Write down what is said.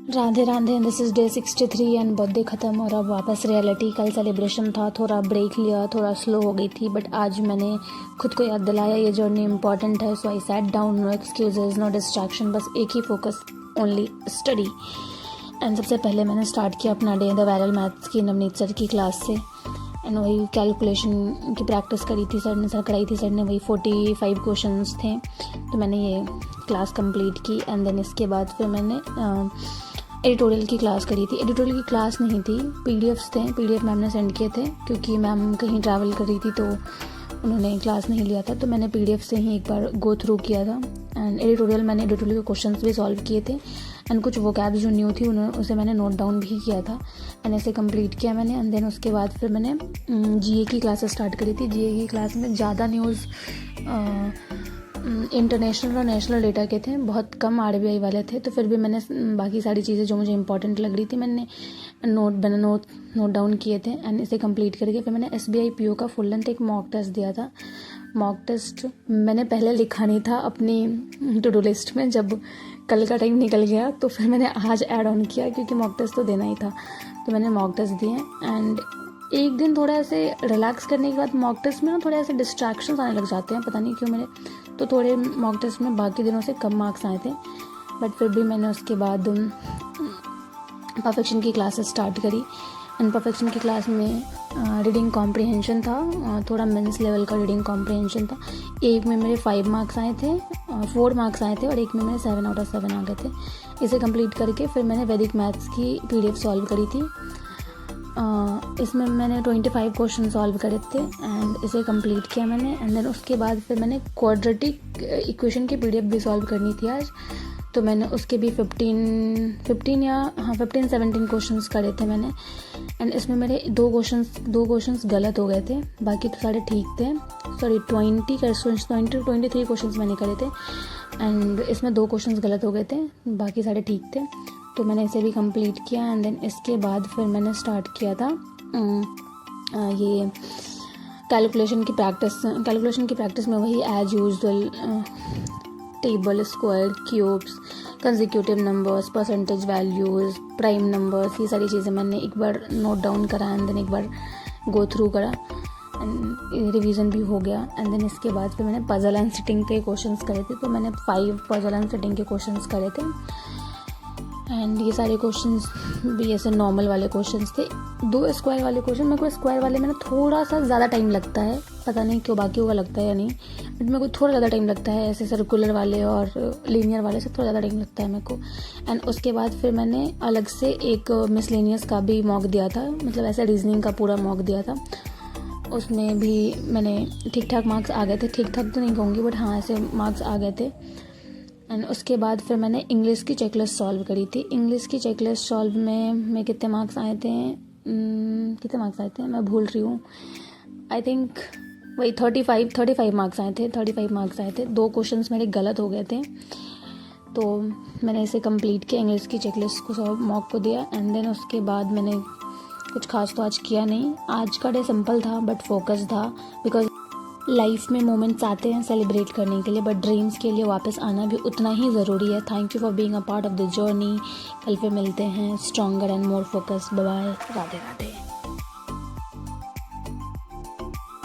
Radhe Radhe. This is day 63 and birthday ख़त्म और अब वापस रियलिटी। कल सेलिब्रेशन था, थोड़ा ब्रेक लिया, थोड़ा स्लो हो गई थी, बट आज मैंने खुद को याद दिलाया ये जर्नी इंपॉर्टेंट है। So I sat down, no excuses, no distraction, बस एक ही फोकस, ओनली स्टडी। एंड सबसे पहले मैंने स्टार्ट किया अपना डे द वायरल मैथ्स की नवनीत सर की क्लास से। एंड वही कैलकुलेशन की प्रैक्टिस करी थी सर कराई थी सर ने। वही 45 क्वेश्चंस थे, तो मैंने ये क्लास कंप्लीट की। एंड देन इसके बाद फिर मैंने एडिटोरियल की क्लास करी थी। एडिटोरियल की क्लास नहीं थी, पीडीएफ्स थे, पीडीएफ मैम ने सेंड किए थे, क्योंकि मैम कहीं ट्रैवल कर रही थी तो उन्होंने क्लास नहीं लिया था, तो मैंने पीडीएफ से ही एक बार गो थ्रू किया था। एंड मैंने एडिटोरियल के क्वेश्चंस भी सॉल्व किए थे। एंड कुछ वोकैब्स जो न्यू थी उसे मैंने नोट डाउन भी किया था। एंड ऐसे कंप्लीट किया मैंने। एंड देन उसके बाद फिर मैंने जीए की क्लासेस स्टार्ट करी थी। जीए की क्लास में ज़्यादा न्यूज़ इंटरनेशनल और नेशनल डेटा के थे, बहुत कम आरबीआई वाले थे, तो फिर भी मैंने बाकी सारी चीज़ें जो मुझे इंपॉर्टेंट लग रही थी मैंने नोट डाउन किए थे। एंड इसे कंप्लीट करके फिर मैंने एसबीआई पीओ का फुल लेंथ एक मॉक टेस्ट दिया था। मॉक टेस्ट मैंने पहले लिखा नहीं था अपनी टू डू लिस्ट में, जब कल का टाइम निकल गया तो फिर मैंने आज ऐड ऑन किया, क्योंकि मॉक टेस्ट तो देना ही था। तो मैंने मॉक टेस्ट दिए। एंड एक दिन थोड़ा ऐसे रिलैक्स करने के बाद मॉक टेस्ट में ना थोड़े ऐसे डिस्ट्रैक्शंस आने लग जाते हैं, पता नहीं क्यों मेरे, तो थोड़े मॉक टेस्ट में बाकी दिनों से कम मार्क्स आए थे। बट फिर भी मैंने उसके बाद परफेक्शन की क्लासेस स्टार्ट करी। एंड परफेक्शन की क्लास में रीडिंग कॉम्प्रिहेंशन था, थोड़ा मेंस लेवल का रीडिंग कॉम्प्रिहेंशन था। एक में मेरे 5 मार्क्स आए थे, 4 मार्क्स आए थे, और एक में मेरे 7 आउट ऑफ 7 आ गए थे। इसे कंप्लीट करके फिर मैंने वैदिक मैथ्स की पीडीएफ सॉल्व करी थी। इसमें मैंने 25 क्वेश्चन सॉल्व करे थे। एंड इसे कंप्लीट किया मैंने। एंड देन उसके बाद फिर मैंने क्वाड्रेटिक इक्वेशन की पीडीएफ भी सॉल्व करनी थी आज, तो मैंने उसके भी 15-17 क्वेश्चंस करे थे मैंने। एंड इसमें मेरे दो क्वेश्चंस गलत हो गए थे, बाकी तो सारे ठीक थे। सॉरी 23 क्वेश्चंस मैंने करे थे, एंड इसमें 2 क्वेश्चंस गलत हो गए थे, बाकी सारे ठीक थे, तो मैंने इसे भी कंप्लीट किया। एंड देन इसके बाद फिर मैंने स्टार्ट किया था ये कैलकुलेशन की प्रैक्टिस में वही as usual table, square, cubes, consecutive numbers, percentage values, prime numbers, ये सारी चीज़ें मैंने एक बार नोट डाउन करा। एंड देन एक बार गो थ्रू करा, एंड रिवीजन भी हो गया। एंड देन इसके बाद फिर मैंने पजल एंड सिटिंग के क्वेश्चंस करे थे, तो मैंने 5 पजल एंड सिटिंग के क्वेश्चंस करे थे। एंड ये सारे क्वेश्चंस भी ऐसे नॉर्मल वाले क्वेश्चंस थे। 2 स्क्वायर वाले क्वेश्चन, मेरे को स्क्वायर वाले में ना थोड़ा सा ज़्यादा टाइम लगता है, पता नहीं क्यों, बाकी होगा लगता है या नहीं, बट मेरे को थोड़ा ज़्यादा टाइम लगता है। ऐसे सर्कुलर वाले और लीनियर वाले से थोड़ा ज़्यादा टाइम लगता है मेरे को। एंड उसके बाद फिर मैंने अलग से एक मिसलेनियस का भी मॉक दिया था, मतलब ऐसे रीजनिंग का पूरा मॉक दिया था। उसमें भी मैंने ठीक ठाक मार्क्स आ गए थे, ठीक ठाक तो नहीं कहूँगी, बट हाँ ऐसे मार्क्स आ गए थे। एंड उसके बाद फिर मैंने इंग्लिश की चेकलिस्ट सॉल्व करी थी। इंग्लिश की चेकलिस्ट सॉल्व में कितने मार्क्स आए थे, मैं भूल रही हूँ, आई थिंक वही 35 मार्क्स आए थे। 2 क्वेश्चंस मेरे गलत हो गए थे, तो मैंने इसे कंप्लीट किया, इंग्लिश की चेकलिस्ट को सब मॉक को दिया। एंड देन उसके बाद मैंने कुछ खास तो आज किया नहीं। आज का डे सिंपल था बट फोकस था, बिकॉज लाइफ में मोमेंट्स आते हैं सेलिब्रेट करने के लिए, बट ड्रीम्स के लिए वापस आना भी उतना ही ज़रूरी है। Thank you for being a part of the journey. कल फिर मिलते हैं, stronger and more focus. Bye bye, Radhe Radhe.